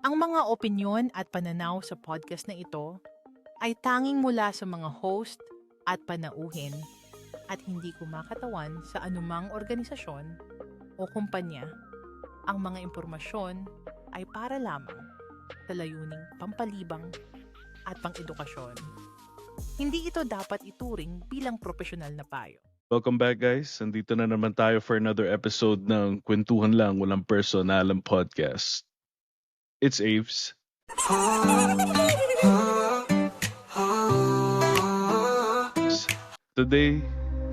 Ang mga opinyon at pananaw sa podcast na ito ay tanging mula sa mga host at panauhin at hindi kumakatawan sa anumang organisasyon o kumpanya. Ang mga impormasyon ay para lamang sa layuning pampalibang at pang-edukasyon. Hindi ito dapat ituring bilang profesional na payo. Welcome back, guys. Nandito na naman tayo for another episode ng Kwentuhan Lang Walang Personalan Podcast. It's Aves. Today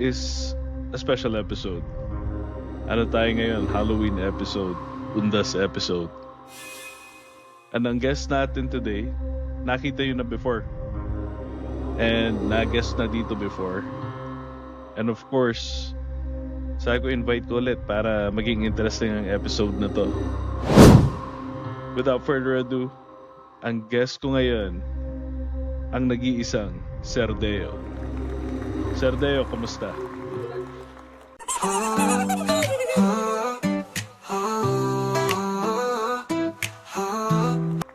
is a special episode. Ano tayo ngayon? Halloween episode. Undas episode. And ang guest natin today, nakita yun na before. And na-guest na dito before. And of course, sabi ko invite ko ulit para maging interesting ang episode na to. Without further ado, ang guest ko ngayon, ang nag-iisang Sir Deo. Sir Deo, kumusta?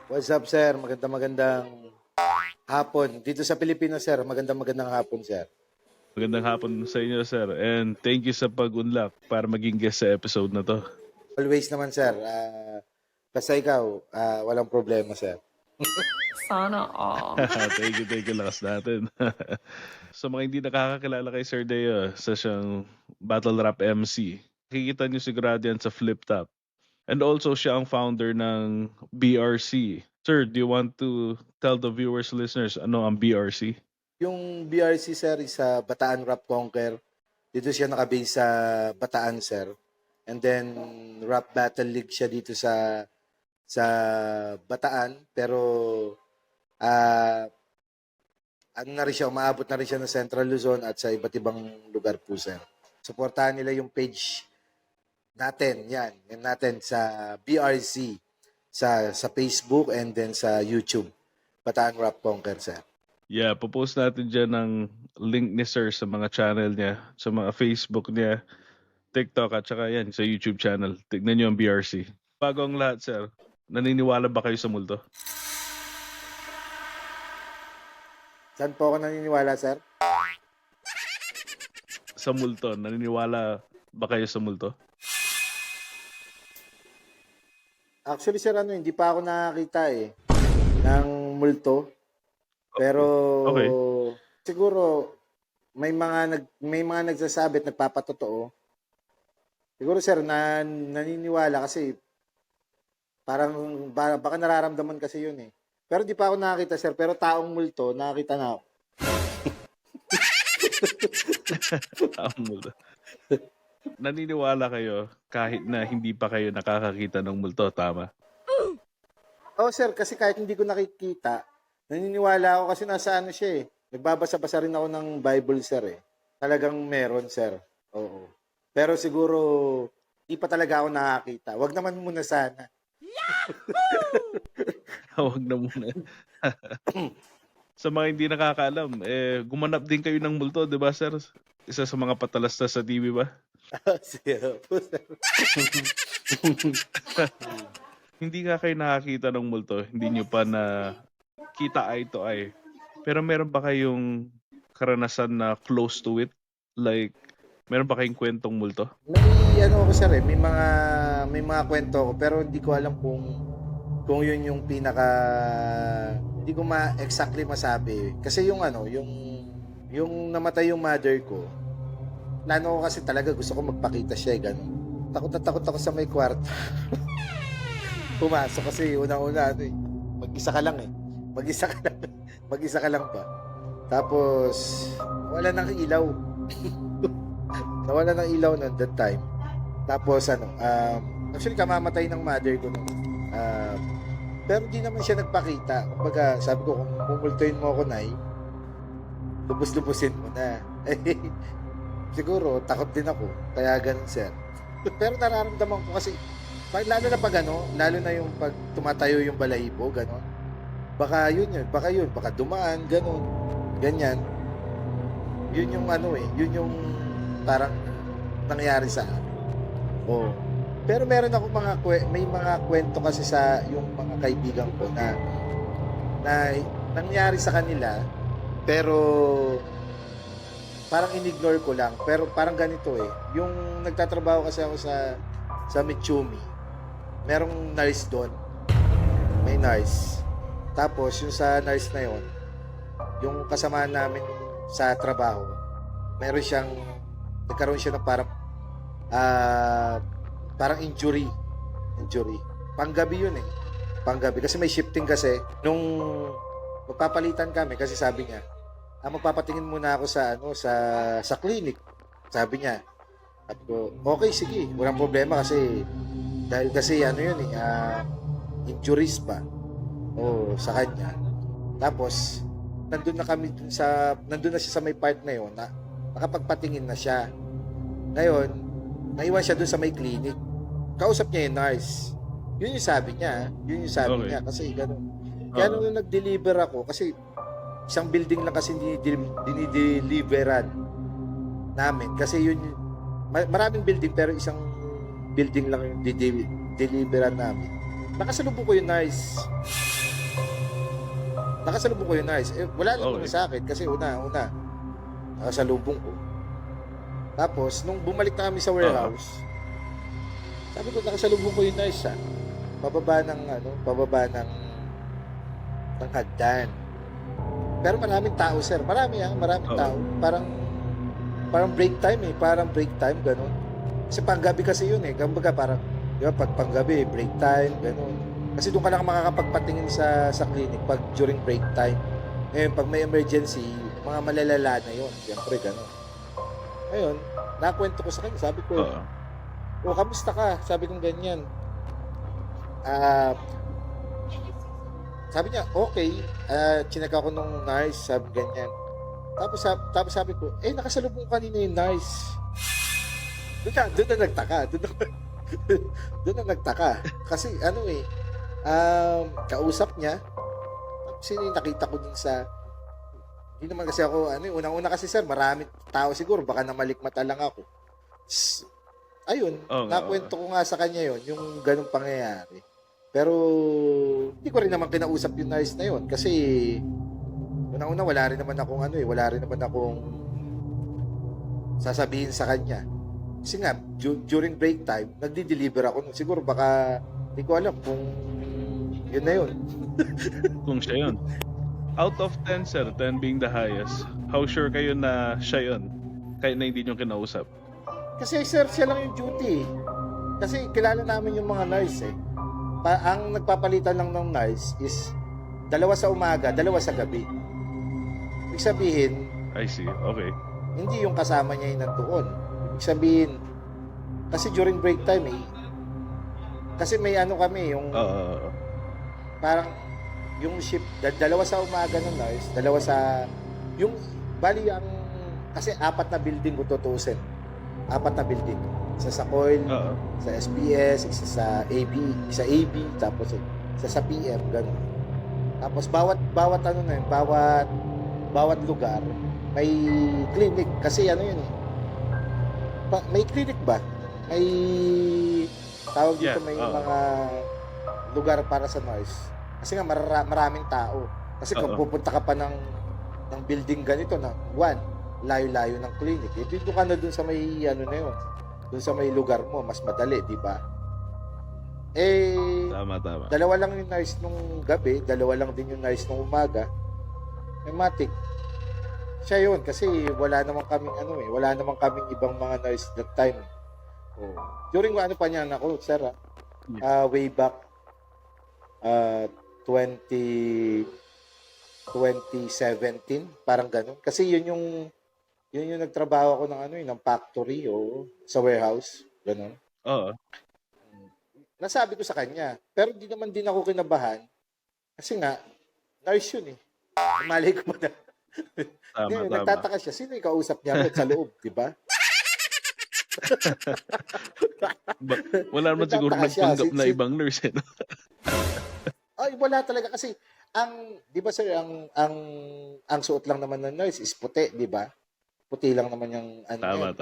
What's up, sir? Magandang hapon. Dito sa Pilipinas, sir. Magandang hapon, sir. Magandang hapon sa inyo, sir. And thank you sa pag-unlock para maging guest sa episode na to. Always naman, sir. Basta ikaw, walang problema, sir. Sana all. Thank you, lakas natin. Sa mga hindi nakakakilala kay Sir Deo, sa siyang battle rap MC, nakikita niyo sigurado yan sa Flip Top. And also, siya ang founder ng BRC. Sir, do you want to tell the viewers, listeners, ano ang BRC? Yung BRC, sir, is sa Bataan Rap Conquer. Dito siya nakabase sa Bataan, sir. And then, Rap Battle League siya dito sa Bataan. Pero, ano na rin siya, umaabot na rin siya ng Central Luzon at sa iba't ibang lugar po, sir. Supportahan nila yung page natin, yan natin sa BRC, sa Facebook and then sa YouTube. Bataan Rap Conquer, sir. Yeah, popost natin dyan ng link ni Sir sa mga channel niya, sa mga Facebook niya, TikTok at saka yan sa YouTube channel. Tignan niyo ang BRC. Bago ang lahat, Sir, naniniwala ba kayo sa multo? Saan po ako naniniwala, sir? Sa multo, naniniwala ba kayo sa multo? Actually, sir, hindi pa ako nakakita ng multo. Pero Okay. siguro may mga nagsasabi at nagpapatotoo. Siguro, sir, naniniwala kasi parang baka nararamdaman kasi yun eh. Pero di pa ako nakakita, sir. Pero taong multo, nakakita na ako. Taong multo. Naniniwala kayo kahit na hindi pa kayo nakakakita ng multo, tama? Oh, sir, kasi kahit hindi ko nakikita, naniniwala ako kasi nasa ano siya eh. Nagbabasa-basa rin ako ng Bible, sir eh. Talagang meron, sir. Oo. Pero siguro, di pa talaga ako nakakita. Wag naman muna sana. Huwag na muna. Sa mga hindi nakakaalam, gumanap din kayo ng multo, di ba, Sir? Isa sa mga patalasta sa TV ba? Sige po, sir. Hindi nga kayo nakakita ng multo, hindi nyo pa na kita eye to eye. Pero meron ba kayong karanasan na close to it? Like, meron ba kayong kwentong multo? May ano ako, sir eh. May mga kwento ako pero hindi ko alam kung yun yung pinaka hindi ko exactly masabi. Kasi yung yung namatay yung mother ko. Plano ko kasi talaga gusto ko magpakita siya ganun. Takot na takot ako sa may kwarto. Pumasok kasi una-una mag-isa ka lang eh. Mag-isa ka lang pa. Tapos wala nang ilaw. Nawala ng ilaw noon that time. Tapos actually kamamatay ng mother ko noon. Pero di naman siya nagpakita. Kumbaga, sabi ko, kung mumultuin mo ako, Nay, lubos-lubusin mo na. Siguro, takot din ako. Kaya ganun, sir. Pero nararamdaman ko kasi, lalo na pag lalo na yung pag tumatayo yung balahibo, gano'n. Baka baka dumaan, gano'n. Ganyan. Yun yung yun yung parang nangyari sa akin. Pero meron ako may mga kwento kasi sa yung mga kaibigan ko na nangyari sa kanila, pero parang in-ignore ko lang. Pero parang ganito yung nagtatrabaho kasi ako sa Mitsumi, merong nurse doon, may nurse. Tapos yung sa nurse na yon, yung kasama namin sa trabaho, nagkaroon siya ng parang injury. Panggabi yun Panggabi. Kasi may shifting kasi. Nung magpapalitan kami, kasi sabi niya, magpapatingin muna ako sa clinic. Sabi niya. At ko, okay, sige. Walang problema kasi dahil kasi injuries pa. Sa kanya. Tapos, nandun na siya sa may part na yun na nakapagpatingin na siya. Ngayon, naiwan siya dun sa may clinic. Kausap niya yung nurse. Yun yung sabi niya. Kasi gano'n. Kaya nung nag-deliver ako, kasi isang building lang kasi dinideliveran namin. Kasi yun, maraming building pero isang building lang yung deliveran namin. Nakasalubong ko yung nurse. Wala lang naman sa akin kasi una, nakasalubong ko. Tapos, nung bumalik na kami sa warehouse, sabi ko, nakasalubong ko yung nurse pababa ng hagdan. Pero maraming tao, sir. Maraming tao. Parang break time gano'n. Kasi panggabi kasi yun Kumbaga parang, di ba, pag panggabi, break time, gano'n. Kasi doon ka lang makakapagpatingin sa clinic pag during break time. Ngayon, pag may emergency, mga malalala na yun. Siyempre, gano'n. Ngayon, nakwento ko sa kanya. Sabi ko, kamusta ka? Sabi kong ganyan. Sabi niya, okay. Chinaka ko nung nurse. Sabi ganyan. Tapos sabi ko, nakasalubong kanina yung nurse. Doon na nagtaka. Doon na nagtaka. Kasi kausap niya. Tapos nakita ko din hindi naman kasi ako, unang-una kasi sir, maraming tao siguro, baka namalikmata lang ako. Ayun, nakwento ko nga sa kanya yon yung ganung pangyayari. Pero, hindi ko rin naman kinausap yung nurse na yon kasi, unang-una, wala rin naman akong sasabihin sa kanya. Kasi nga, during break time, nagdi-deliver ako. Siguro baka, hindi ko alam kung yun na yun. Kung siya yun. Out of 10, sir, 10 being the highest, how sure kayo na siya yun? Kahit na hindi nyo kinausap? Kasi sir, siya lang yung duty. Kasi kilala namin yung mga nurse ang nagpapalitan lang ng nurse is 2 sa umaga, 2 sa gabi. Ibig sabihin, I see, okay. Hindi yung kasama niya yung nandoon. Ibig sabihin, kasi during break time kasi may kami, yung parang yung shift, 2 sa umaga ng nurse, 2 sa yung bali kasi 4 na building ko tutusin. 4 na building. Isa sa COIL, sa SPS, isa sa AB, tapos isa sa PM, gano'n. Tapos bawat lugar may clinic kasi may clinic ba? May tawag dito, may mga lugar para sa nurse. Kasi nga maraming tao. Kasi kung pupunta ka pa ng building ganito na layo-layo ng clinic, dito ka na dun sa may na yun. Dun sa may lugar mo, mas madali, di ba? Tama. 2 lang yung nurse nung gabi, 2 lang din yung nurse nung umaga. Matik. Siya yun, kasi wala naman kaming ibang mga nurse that time. During pa niya ako, sir, way back 2017, parang ganun. Kasi yun yung nagtrabaho ako ng factory o sa warehouse, ganun. Nasabi ko sa kanya, pero di naman din ako kinabahan kasi nga nurse yun Malay ko na. Tama. Nagtataka siya, sino yung kausap niya sa loob, di ba? Wala naman siguro nagpanggap na ibang nurse. Ay, wala talaga kasi di ba sir, ang suot lang naman ng nurse is puti, di ba? Puti lang naman yung Tama.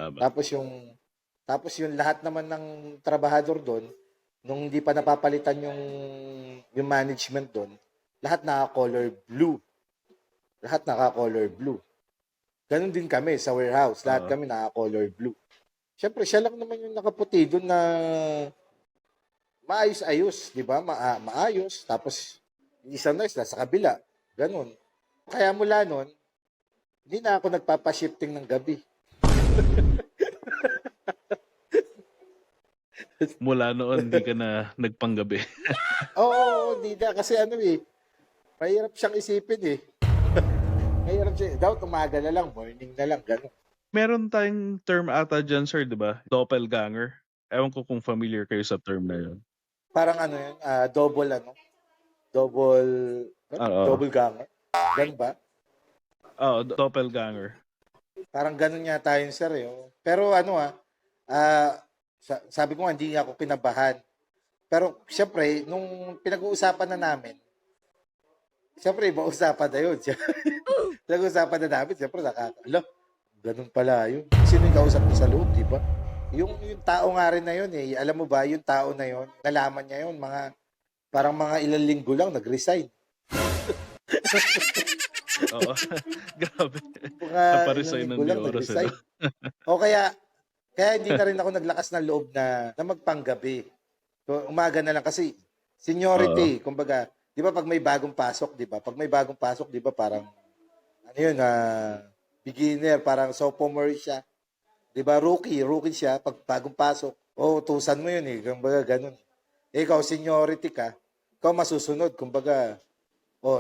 Tapos yung lahat naman ng trabahador doon, nung hindi pa napapalitan yung management doon, lahat naka-color blue. Lahat naka-color blue. Ganon din kami sa warehouse. Lahat kami naka-color blue. Siyempre, siya lang naman yung nakaputi doon na maayos-ayos, di ba? Maayos. Tapos, yung isang nurse nasa kabila. Ganon. Kaya mula noon, hindi na ako nagpapa-shifting ng gabi. Mula noon, hindi ka na nagpanggabi. Oo, hindi na. Kasi mahirap siyang isipin eh. Mahirap siya. Dapat umaga na lang, morning na lang, gano'n. Meron tayong term ata dyan, sir, di ba? Doppelganger. Ewan ko kung familiar kayo sa term na yun. Parang yun, double double ganger. Ganun ba? Oo, doppelganger. Parang ganun yata yun, sir. Pero sabi ko nga, hindi ako kinabahan. Pero, syempre, nung pinag-uusapan na namin, syempre, iba usapan na yun. Pinag-uusapan na namin, syempre, ganun pala yun. Sino yung kausap niya sa loob, di ba? Yung tao nga rin na yun eh. Alam mo ba, yung tao na yun, nalaman niya yun, parang mga ilang linggo lang, nag-resign. Oo. Grabe. Mga Naparesign ilang ng linggo lang, oras. nag-resign. O kaya hindi na rin ako naglakas ng loob na magpanggabi. So, umaga na lang kasi seniority, kumbaga, 'di ba pag may bagong pasok, 'di ba? Pag may bagong pasok, 'di ba parang beginner, parang sophomore siya. 'Di ba? Rookie siya pag bagong pasok. Tusan mo 'yun eh, kumbaga ganun. Ikaw seniority ka, ikaw masusunod, kumbaga,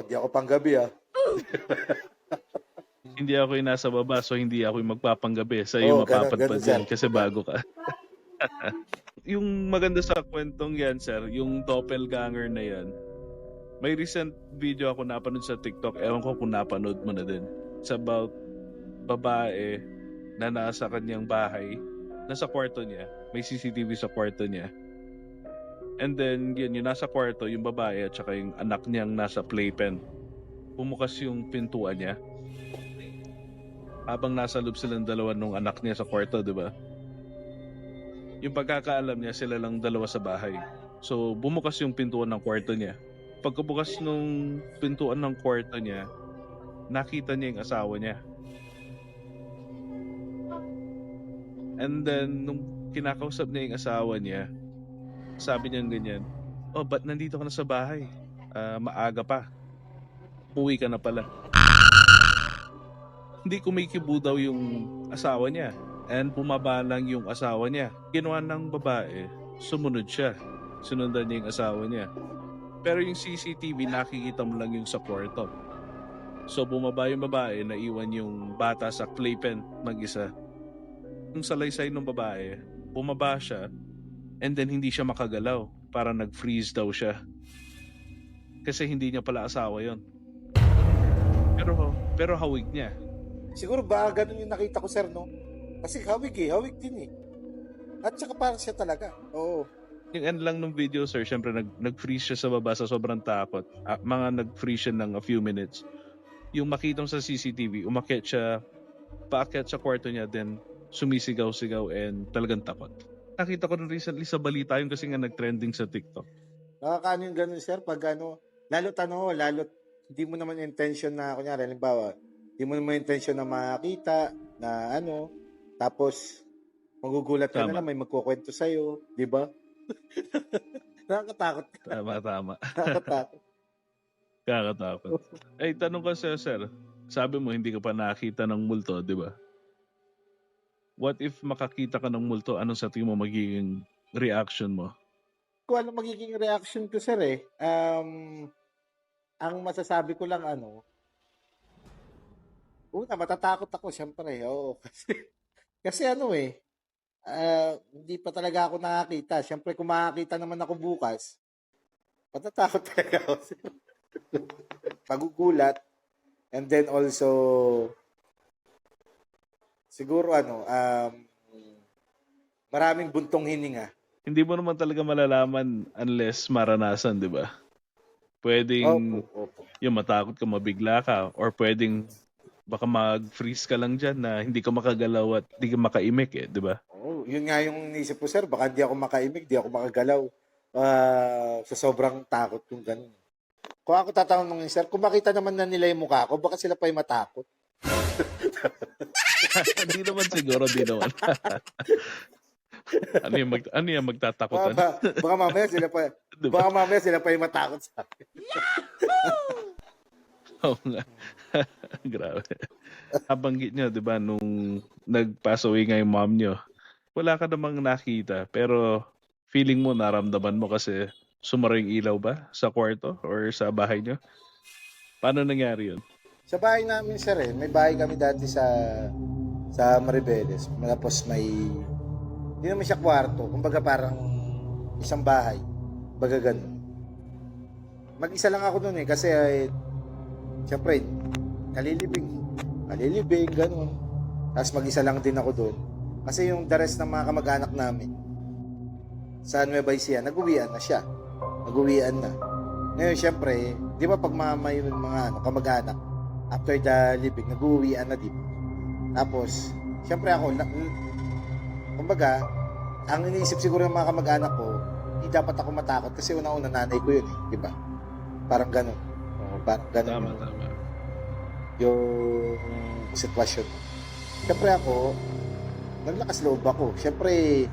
di ako panggabi ah. Hindi ako yung nasa baba, so hindi ako yung magpapanggabi. Sa iyo mapapadpad yan kasi bago ka. Yung maganda sa kwentong yan, sir, yung doppelganger na yan, may recent video ako napanood sa TikTok, ewan ko kung napanood mo na din. It's about babae na nasa kanyang bahay, nasa kwarto niya, may CCTV sa kwarto niya. And then, yun, yung nasa kwarto, yung babae at saka yung anak niyang nasa playpen. Bumukas yung pintuan niya. Habang nasa loob silang dalawa nung anak niya sa kwarto, di ba? Yung pagkakaalam niya, sila lang dalawa sa bahay. So, bumukas yung pintuan ng kwarto niya. Pagkabukas nung pintuan ng kwarto niya, nakita niya yung asawa niya. And then, nung kinakausap niya yung asawa niya, sabi niya ganyan, ba't nandito ka na sa bahay? Maaga pa. Uwi ka na pala. Hindi kumikibo daw yung asawa niya. And bumaba lang yung asawa niya. Ginawa ng babae, sumunod siya. Sunundan niya yung asawa niya. Pero yung CCTV, nakikita mo lang yung sa kwarto. So bumaba yung babae, naiwan yung bata sa playpen mag-isa. Yung salaysay ng babae, bumaba siya, and then hindi siya makagalaw. Para nag-freeze daw siya. Kasi hindi niya pala asawa yon. Pero hawig niya. Siguro ba ganun yung nakita ko, sir, no? Kasi hawig din eh. At saka parang siya talaga. Oo. Yung end lang ng video, sir, syempre nag-freeze siya sa baba sa sobrang takot. Mga nag-freeze siya ng a few minutes. Yung makita mo sa CCTV, paakyat sa kwarto niya, then sumisigaw-sigaw and talagang takot. Nakita ko rin recently sa balita yun kasi nga nag-trending sa TikTok. Nakakaano yung ganun, sir, pag lalo't hindi mo naman intention na, kunyari, halimbawa, hindi mo naman intention na makakita, na tapos, magugulat ka na lang, may magkukwento sa'yo, di ba? Nakakatakot ka. Tama. Nakakatakot. Ay, tanong ko sa'yo, sir. Sabi mo, hindi ka pa nakakita ng multo, di ba? What if makakita ka ng multo, anong sa tingin mo magiging reaction mo? Kung ano magiging reaction ko, sir, ang masasabi ko lang, una, matatakot ako, syempre. Oo, kasi hindi pa talaga ako nakakita. Syempre, kung makakita naman ako bukas, matatakot talaga ako. Pagugulat. And then also, siguro, maraming buntong hininga. Hindi mo naman talaga malalaman unless maranasan, di ba? Pwedeng yung matakot ka, mabigla ka, or pwedeng baka mag-freeze ka lang dyan na hindi ka makagalaw at hindi ka makaimik di ba? yun nga yung inisip ko, sir, baka di ako makaimik, di ako makagalaw. Sa sobrang takot yung ganun. Kung ako tatanungin, sir, kung makita naman na nila yung mukha ko, baka sila pa yung matakot. Hindi naman siguro, di naman. ano yung magtatakutan? Baka mamaya sila pa, Diba? baka mamaya sila pa yung matakot sa akin. Oo nga. Grabe. Nabanggit nyo, di ba, nung nag-pass away nga yung mom nyo, wala ka namang nakita, pero feeling mo, naramdaman mo kasi sumara yung ilaw ba sa kwarto or sa bahay nyo? Paano nangyari yun? Sa bahay namin, sir, may bahay kami dati sa Maribeles. Tapos hindi naman siya kwarto. Kumbaga parang isang bahay. Baga ganun. Mag-isa lang ako noon kasi siyempre, kalilibing, ganun. Tapos mag-isa lang din ako doon. Kasi yung the rest ng mga kamag-anak namin sa Nueva Ecija, nag-uwian na siya. Nag-uwian na. Ngayon, siyempre, di ba pag may mga kamag-anak, after the living, nag-uwian na, di ba? Tapos, siyempre ako, kumbaga, ang iniisip siguro ng mga kamag-anak ko, hindi dapat ako matakot kasi una-una nanay ko yun, di ba? Parang ganun. Parang ganun. Tama. Yung sitwasyon. Siyempre ako, naglakas loob ako. Siyempre,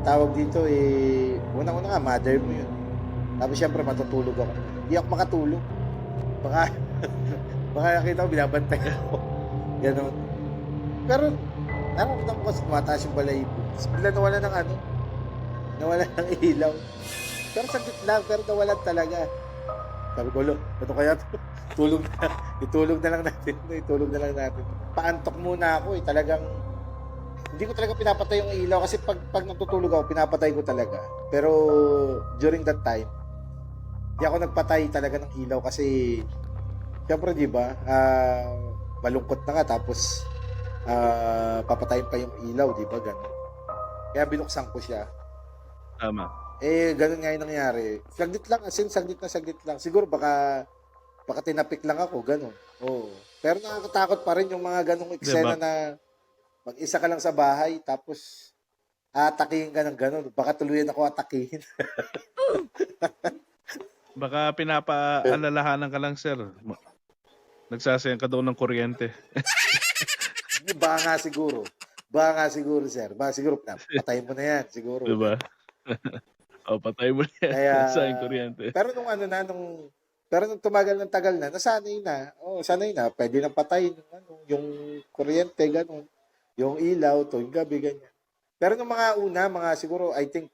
tawag dito unang-una nga, mother mo yun. Tapos siyempre, matutulog ako. Hindi ako makatulog. Baka nakita ko, binabantay ako. Ganon. Pero, nararamdaman ko kasi tumataas yung balahibo. Tapos bigla nawala ng ilaw. Pero saglit lang, pero nawalan talaga. Sabi ko, ito kaya itulog na lang natin. Paantok muna ako talagang, hindi ko talaga pinapatay yung ilaw kasi pag natutulog ako, pinapatay ko talaga. Pero during that time, hindi ako nagpatay talaga ng ilaw kasi syempre, di ba, malungkot na nga tapos papatayin pa yung ilaw, di ba, ganun. Kaya binuksan ko siya. Tama. Ganun nga yung nangyari. Saglit lang. Siguro baka tinapik lang ako, ganun. Oo. Pero nakakatakot pa rin yung mga ganung eksena Diba? na mag-isa ka lang sa bahay tapos atakihin ka ng ganun. Baka tuluyan ako atakihin. Baka pinapaalalahanan ka lang, sir. Nagsasayang ka daw ng kuryente. Baka nga siguro, sir. Baka siguro, patayin mo na yan, siguro. Diba? O, patay mo na yan. Kaya, sa kuryente. pero nung tumagal ng tagal na, nasanay na. Sanay na. Pwede nang patayin yung kuryente, ganun. Yung ilaw, tuwing gabi, ganyan. Pero nung mga siguro, I think,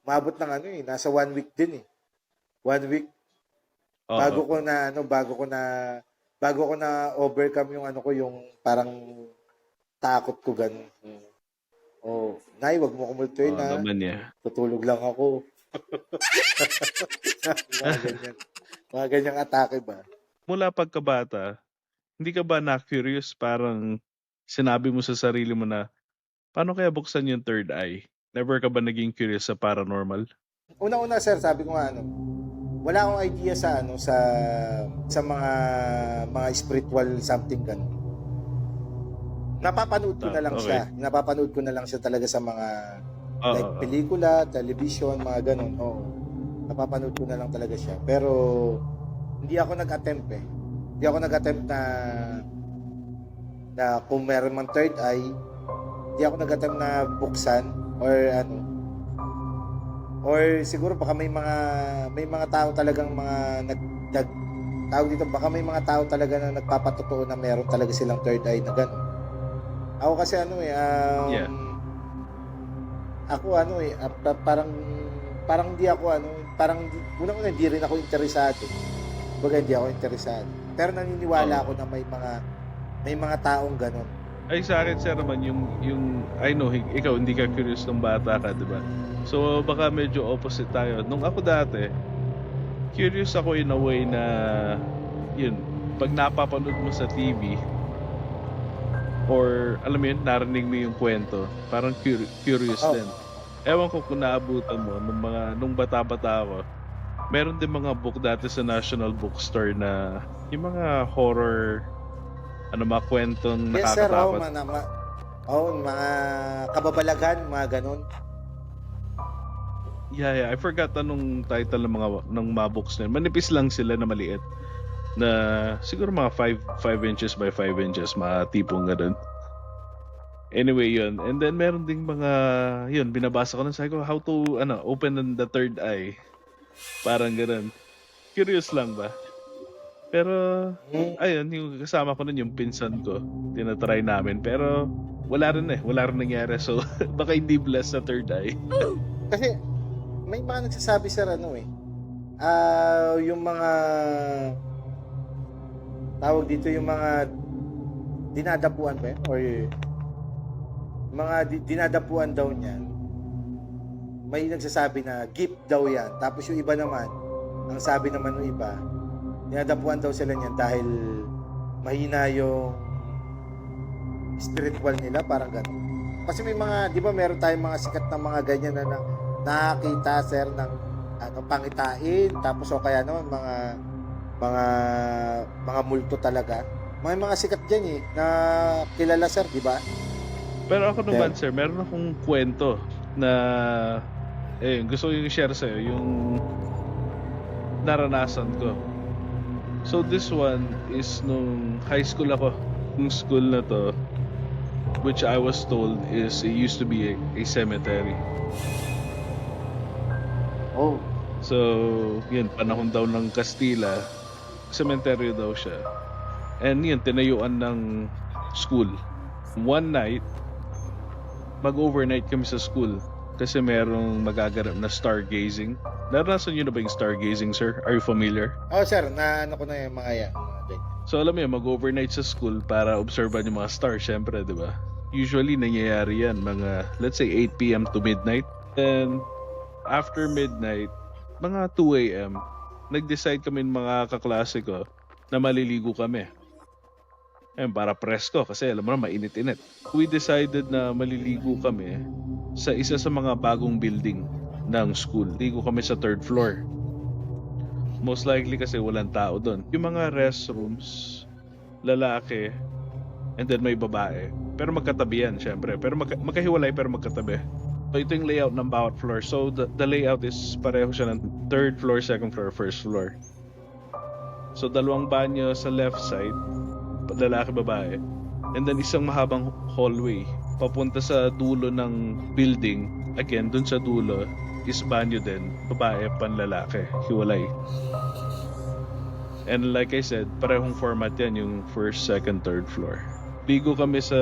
maabot ng nasa 1 week din 1 week. Oo. Bago ko na overcome yung yung parang takot ko, ganun. Nay, wag mo kumultuin na. Naman niya. Tutulog lang ako. Mga ganyang atake ba? Mula pagkabata, hindi ka ba na-curious? Parang sinabi mo sa sarili mo na, paano kaya buksan yung third eye? Never ka ba naging curious sa paranormal? Una-una, sir, sabi ko nga wala akong idea sa sa mga spiritual something ganun. Napapanood ko na lang okay. siya. Napapanood ko na lang siya talaga sa mga like pelikula, television, mga ganun. Napapanood ko na lang talaga siya. Pero hindi ako nag-attempt Hindi ako nag-attempt na kung meron mang third eye, hindi ako nag-attempt na buksan or siguro baka may mga tao talagang tawag dito, baka may mga tao talaga na nagpapatotoo na meron talaga silang third eye na gano'n. Ako kasi Yeah. Ako parang hindi ako parang unang-una hindi rin ako interesado. Baga hindi ako interesado. Pero naniniwala ako na may mga taong gano'n. Ay, sa akin, sir, naman, yung I know, ikaw, hindi ka curious nung bata ka, di ba? So, baka medyo opposite tayo. Nung ako dati, curious ako in a way na, yun, pag napapanood mo sa TV, or, alam mo yun, narinig mo yung kwento, parang curious din. Ewan ko kung naabutan mo, nung bata-bata ako, meron din mga book dati sa National Bookstore na, yung mga horror, mga kwentong Yes, sir. nakakatakot. Oo, mga kababalaghan, mga ganun. Yeah, I forgot anong title ng mga books na yun. Manipis lang sila na maliit. Na siguro mga 5 inches by 5 inches, mga tipong ganun. Anyway, yun. And then meron ding mga, yun, binabasa ko na sabi ko, how to, open the third eye. Parang ganun. Curious lang ba? Pero, ayun, yung kasama ko nun, yung pinsan ko, tinatry namin. Pero, wala rin nangyari. So, baka hindi blessed sa third eye. Kasi, may mga nagsasabi sir, yung mga, tawag dito, yung mga dinadapuan ba yun? Or mga dinadapuan daw niyan, may nagsasabi na gift daw yan. Tapos yung iba naman, ang sabi naman ng iba, dinadapuan daw sila niyan dahil mahina yung spiritual nila, parang gano'n. Kasi may mga, di ba meron tayong mga sikat na mga ganyan na nakakita sir ng pangitain, tapos o kaya naman mga multo talaga. May mga sikat diyan na kilala sir, di ba? Pero ako naman, sir, meron akong kwento na gusto ko yung share sa'yo, yung naranasan ko. So this one is nung high school ako. Yung school na to, which I was told is it used to be a cemetery. Oh. So, yun, panahon daw ng Kastila, cemetery daw siya. And yun, tinayuan ng school. One night, mag-overnight kami sa school kasi merong magaganap na stargazing. Naranasan nyo na ba yung stargazing, sir? Are you familiar? Oh sir, na ko na yung mga yan. So alam mo yun, mag-overnight sa school para obserban yung mga stars, syempre, di ba? Usually, nangyayari yan mga, let's say, 8 p.m. to midnight. Then, after midnight, mga 2 a.m., nag-decide kami mga kaklase ko na maliligo kami. Ayun, para presko kasi alam mo na mainit-init. We decided na maliligo kami sa isa sa mga bagong building ng school. Ligo kami sa 3rd floor. Most likely kasi walang tao doon. Yung mga restrooms, lalaki, and then may babae. Pero magkatabi yan, syempre. Pero magkahiwalay pero magkatabi. So ito yung layout ng bawat floor. So the layout is pareho siya ng 3rd floor, 2nd floor, 1st floor. So dalawang banyo sa left side, lalaki, babae. And then isang mahabang hallway papunta sa dulo ng building. Again, dun sa dulo is banyo din, babae, panlalaki, hiwalay. And like I said, parehong format yan, yung 1st, 2nd, 3rd floor. Ligo kami sa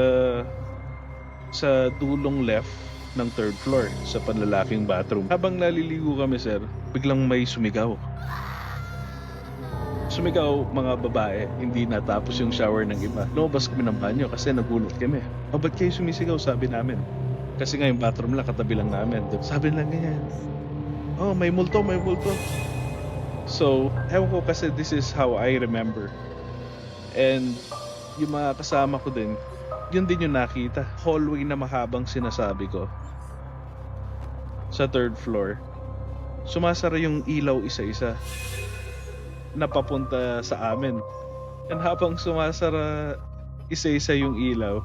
dulong left ng 3rd floor, sa panlalaking bathroom. Habang naliligo kami, sir, biglang may sumigaw. Sumigaw, mga babae, hindi natapos yung shower ng iba. Lumabas kami ng banyo kasi nagulat kami. O, ba't kayo sumisigaw? Sabi namin. Kasi nga yung bathroom lang, katabi lang namin. Sabi lang ganyan. Oh, may multo. So, ewan ko kasi this is how I remember. And yung mga kasama ko din, yun din yung nakita. Hallway na mahabang sinasabi ko. Sa 3rd floor. Sumasara yung ilaw isa-isa na papunta sa amin. And habang sumasara isa-isa yung ilaw,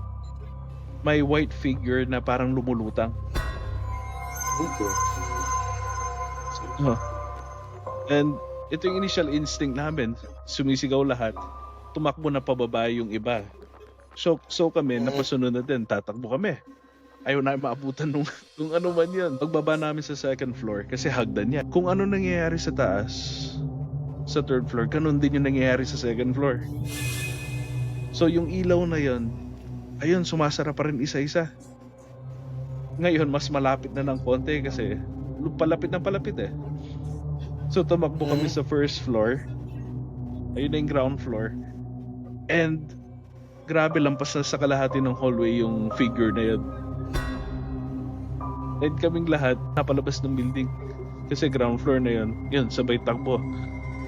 may white figure na parang lumulutang. Okay. And ito yung initial instinct namin. Sumisigaw lahat. Tumakbo na pababa yung iba. So kami, napasunod na din. Tatakbo kami. Ayaw na maabutan nung ano man yun. Pagbaba namin sa 2nd floor, kasi hagdan yan. Kung ano nangyayari sa taas, sa 3rd floor, ganun din yung nangyayari sa 2nd floor. So yung ilaw na yun, ayun, sumasara pa rin isa-isa. Ngayon, mas malapit na ng konti kasi palapit eh. So tumakbo kami sa 1st floor. Ayun na yung ground floor. And grabe, lampas na sa kalahati ng hallway yung figure na yun. And kaming lahat napalabas ng building. Kasi ground floor na yun, sabay takbo.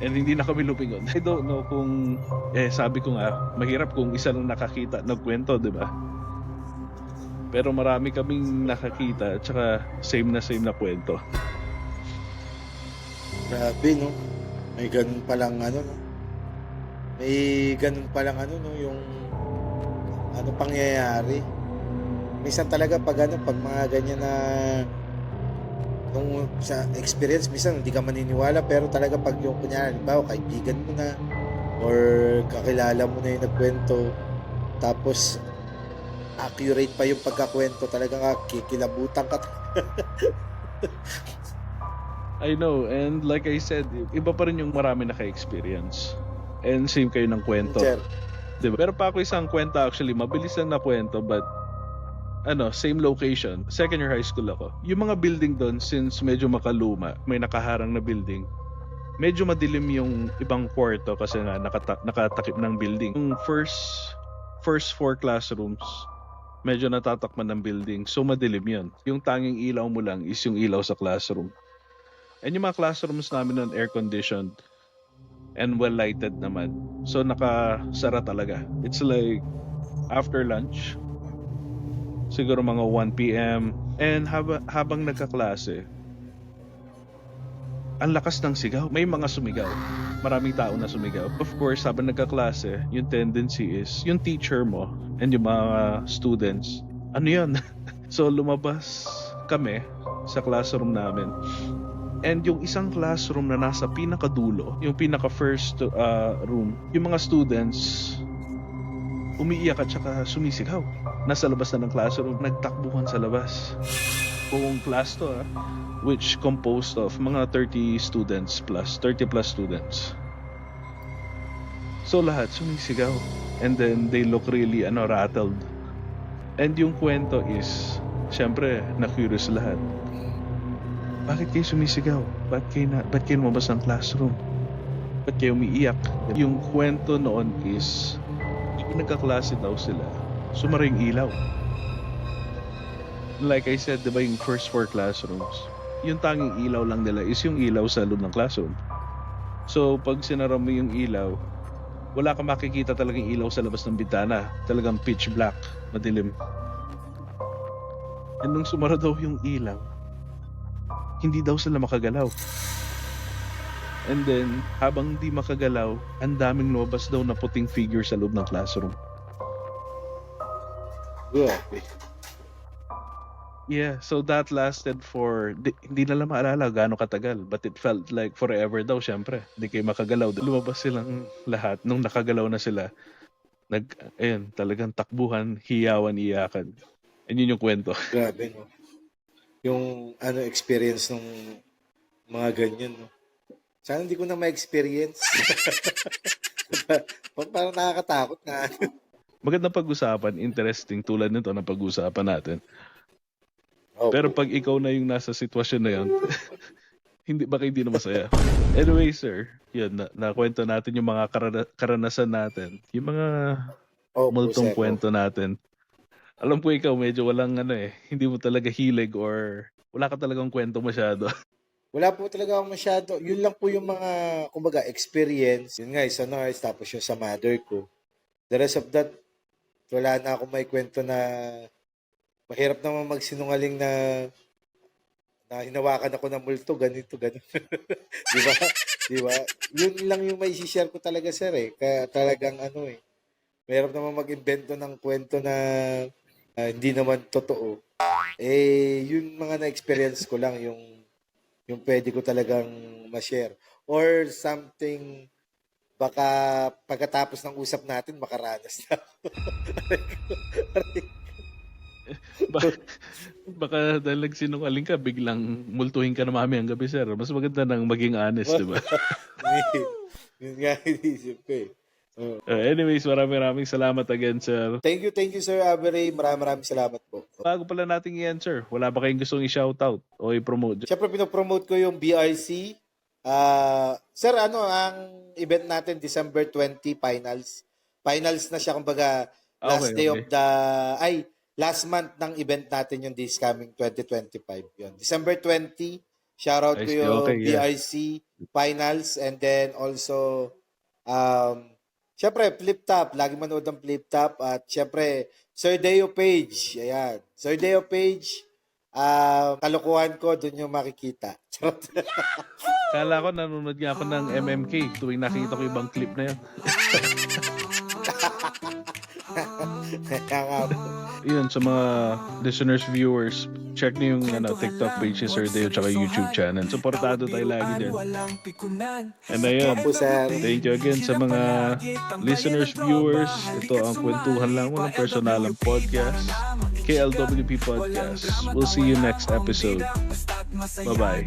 And hindi na kami lumingon. I don't know kung, sabi ko nga, mahirap kung isa lang nakakita, nagkwento, di ba? Pero marami kaming nakakita, at saka same na kwento. Grabe, no? May ganun palang no? May ganun palang no? Yung pangyayari. Minsan talaga pag mga ganyan na nung sa experience, minsan hindi ka maniniwala, pero talaga pag yung kunyari, halimbawa, kaibigan mo na or kakilala mo na yung nagkwento, tapos accurate pa yung pagkakwento, talagang kikilabutan ka. I know, and like I said, iba pa rin yung marami naka-experience. And same kayo ng kwento. Sir, Diba? Pero pa ako isang kwento actually, mabilis lang na kwento, but same location. Second year high school ako. Yung mga building doon, since medyo makaluma, may nakaharang na building, medyo madilim yung ibang kwarto kasi nga nakatakip ng building. Yung first 4 classrooms, medyo natatakpan ng building, so madilim yun. Yung tanging ilaw mo lang is yung ilaw sa classroom. And yung mga classrooms namin nun air-conditioned and well-lighted naman. So nakasara talaga. It's like after lunch, siguro mga 1 p.m. And habang nagkaklase, ang lakas ng sigaw. May mga sumigaw. Maraming tao na sumigaw. Of course, habang nagkaklase, yung tendency is, yung teacher mo and yung mga students, ano yun? So lumabas kami sa classroom namin. And yung isang classroom na nasa pinakadulo, yung pinaka first room, yung mga students umiiyak at saka sumisigaw. Nasa labas na ng classroom, nagtakbuhan sa labas. Buong class to, which composed of mga 30 plus students. So lahat sumisigaw. And then they look really rattled. And yung kwento is, syempre, na-curious lahat. Bakit kayo sumisigaw? Ba't kayo lumabas ng classroom? Ba't kayo umiiyak? Yung kwento noon is, yung nagkaklase daw sila, sumara yung ilaw. Like I said, diba yung first 4 classrooms, yung tanging ilaw lang nila is yung ilaw sa loob ng classroom. So, pag sinara mo yung ilaw, wala kang makikita talagang ilaw sa labas ng bintana. Talagang pitch black, madilim. And nung sumara daw yung ilaw, hindi daw sila makagalaw. And then, habang di makagalaw, ang daming lumabas daw na puting figure sa loob ng classroom. grabe. Yeah, so that lasted for, hindi na lang maalala gaano katagal, but it felt like forever daw, syempre. Hindi kayo makagalaw. Lumabas silang lahat. Nung nakagalaw na sila, talagang takbuhan, hiyawan, iyakan. And yun yung kwento. Grabe, no? Yung experience ng mga ganyan, no? Sana hindi ko na ma-experience. Parang nakakatakot na. Magandang pag-usapan, interesting tulad nito na pag-usapan natin. Opo. Pero pag ikaw na yung nasa sitwasyon na yun, hindi na masaya. Anyway, sir, yun, nakwento natin yung mga karanasan natin. Yung mga Opo, multong sir. kwento natin. Alam ko ikaw, medyo walang hindi mo talaga hilig or wala ka talagang kwento masyado. Wala po talaga akong masyado. Yun lang po yung mga, kumbaga, experience. Yun nga, sa nurse, tapos yung sa mother ko. The rest of that, wala na akong may kwento na mahirap naman magsinungaling na hinawakan ako ng multo, ganito, ganito. Di ba? Di ba? Yun lang yung may share ko talaga, sir, eh. Kaya talagang mahirap naman mag-invento ng kwento na hindi naman totoo. Yun mga na-experience ko lang, yung pwede ko talagang ma-share. Or something, baka pagkatapos ng usap natin, makaranas na. Baka dahil nagsinungaling ka, biglang multuhin ka na mami ang gabi, sir. Mas maganda nang maging honest, di ba? Yun nga, inisip ko eh. Anyways, maraming salamat again, sir. Thank you, Sir Avery. Maraming salamat po. Bago pala nating i-answer, wala ba kayong gustong i-shoutout o i-promote? Siyempre, pinopromote ko yung BRC. Sir, ang event natin, December 20, finals. Finals na siya, kumbaga, last day of the... last month ng event natin yung this coming 2025. Yun. December 20, shoutout ko yung BRC finals, and then also, syempre, Flip Top. Lagi manood ng Flip Top. At syempre, Sir Deo Page. Ayan. Sir Deo Page. Kalokohan ko, dun yung makikita. Kala ko nanonood nga ako ng MMK tuwing nakita ko ibang clip na yun. Kaya nga po. Yun, sa mga listeners, viewers, check niyo yung TikTok page ni Sir Deo tsaka YouTube channel. Supportado tayo lagi dyan. And ayun, Po, sir. thank you again sa mga listeners, viewers. Ito ang kwentuhan lang, walang personalang podcast. KLWP Podcast. We'll see you next episode. Bye-bye.